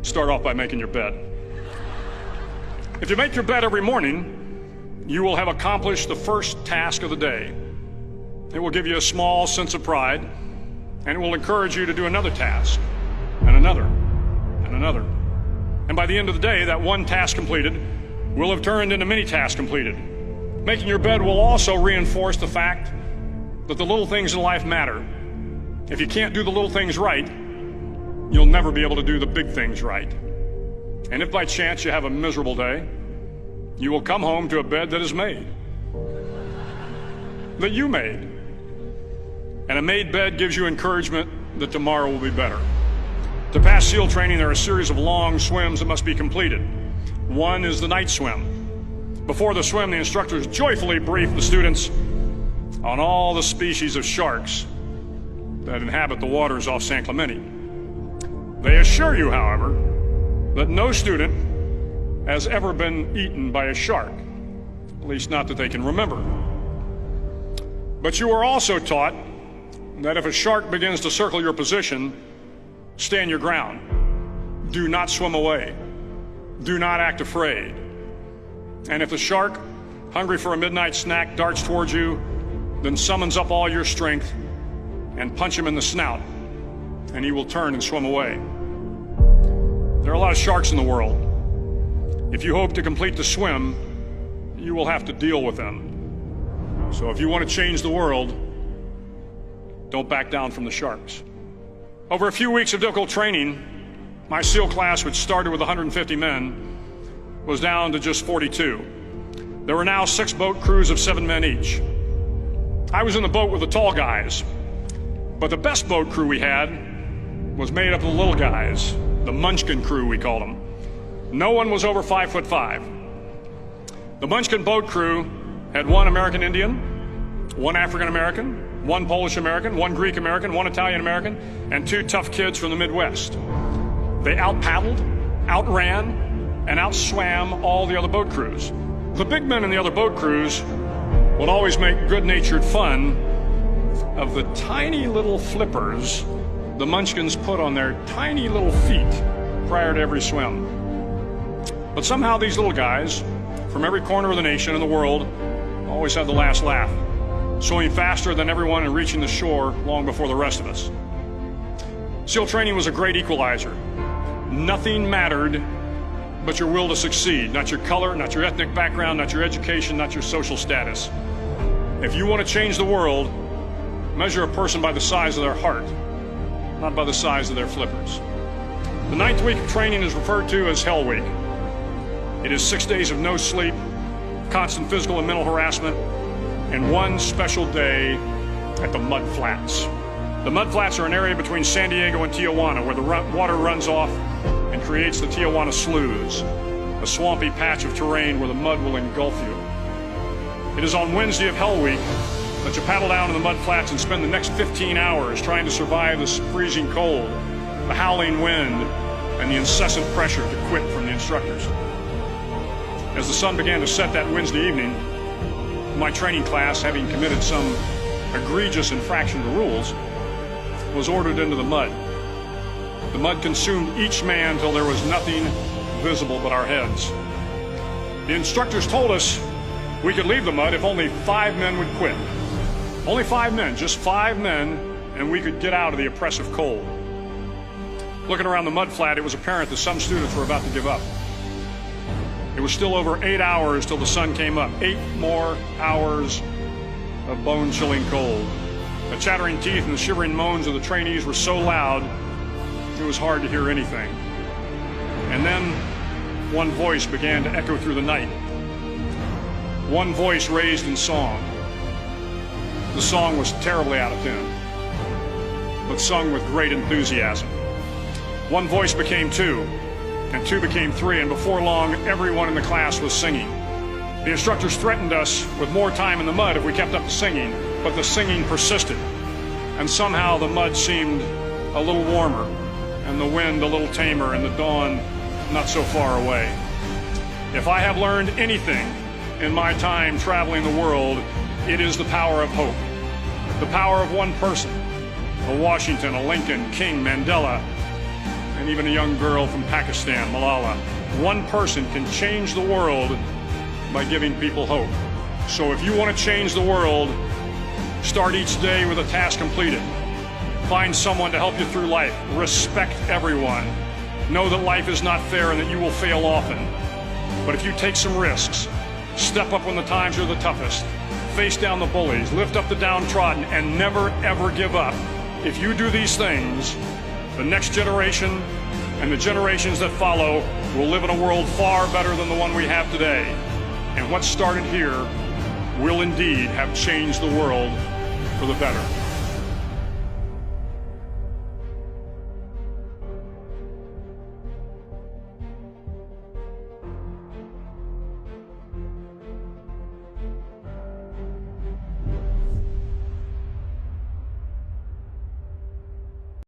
Start off by making your bed. If you make your bed every morning, you will have accomplished the first task of the day. It will give you a small sense of pride, and it will encourage you to do another task, and another, and another. And by the end of the day, that one task completed will have turned into many tasks completed. Making your bed will also reinforce the fact that the little things in life matter. If you can't do the little things right, you'll never be able to do the big things right. And if by chance you have a miserable day, you will come home to a bed that is made, that you made. And a made bed gives you encouragement that tomorrow will be better. To pass SEAL training, there are a series of long swims that must be completed. One is the night swim. Before the swim, the instructors joyfully brief the students on all the species of sharks that inhabit the waters off San Clemente. They assure you, however, that no student has ever been eaten by a shark, at least not that they can remember. But you are also taught that if a shark begins to circle your position, stand your ground. Do not swim away. Do not act afraid. And if the shark, hungry for a midnight snack, darts towards you, then summons up all your strength and punch him in the snout, and he will turn and swim away. There are a lot of sharks in the world. If you hope to complete the swim, you will have to deal with them. So if you want to change the world, don't back down from the sharks. Over a few weeks of difficult training, my SEAL class, which started with 150 men, was down to just 42. There were now 6 boat crews of 7 men each. I was in the boat with the tall guys, but the best boat crew we had was made up of the little guys, the Munchkin crew, we called them. No one was over 5'5". The Munchkin boat crew had 1 American Indian, 1 African American, 1 Polish American, 1 Greek American, 1 Italian American, and 2 tough kids from the Midwest. They out-paddled, outran, and outswam all the other boat crews. The big men in the other boat crews would always make good-natured fun of the tiny little flippers the Munchkins put on their tiny little feet prior to every swim. But somehow these little guys from every corner of the nation and the world always had the last laugh, swimming faster than everyone and reaching the shore long before the rest of us. SEAL training was a great equalizer. Nothing mattered but your will to succeed, not your color, not your ethnic background, not your education, not your social status. If you want to change the world, measure a person by the size of their heart, not by the size of their flippers. The 9th week of training is referred to as Hell Week. It is 6 days of no sleep, constant physical and mental harassment, and 1 special day at the Mud Flats. The Mud Flats are an area between San Diego and Tijuana where the water runs off and creates the Tijuana Sloughs, a swampy patch of terrain where the mud will engulf you. It is on Wednesday of Hell Week that you paddle down to the Mud Flats and spend the next 15 hours trying to survive this freezing cold, the howling wind, and the incessant pressure to quit from the instructors. As the sun began to set that Wednesday evening, my training class, having committed some egregious infraction to rules, was ordered into the mud. The mud consumed each man till there was nothing visible but our heads. The instructors told us we could leave the mud if only 5 men would quit. Only 5 men, just 5 men, and we could get out of the oppressive cold. Looking around the mud flat, it was apparent that some students were about to give up. It was still over 8 hours till the sun came up. 8 more hours of bone-chilling cold. The chattering teeth and the shivering moans of the trainees were so loud, it was hard to hear anything. And then one voice began to echo through the night. One voice raised in song. The song was terribly out of tune, but sung with great enthusiasm. One voice became 2, and 2 became 3, and before long, everyone in the class was singing. The instructors threatened us with more time in the mud if we kept up the singing, but the singing persisted, and somehow the mud seemed a little warmer, and the wind a little tamer, and the dawn not so far away. If I have learned anything in my time traveling the world, it is the power of hope. The power of one person, a Washington, a Lincoln, King, Mandela, and even a young girl from Pakistan, Malala. One person can change the world by giving people hope. So if you want to change the world, start each day with a task completed. Find someone to help you through life. Respect everyone. Know that life is not fair and that you will fail often. But if you take some risks, step up when the times are the toughest, face down the bullies, lift up the downtrodden, and never ever give up. If you do these things, the next generation and the generations that follow will live in a world far better than the one we have today. And what started here will indeed have changed the world for the better.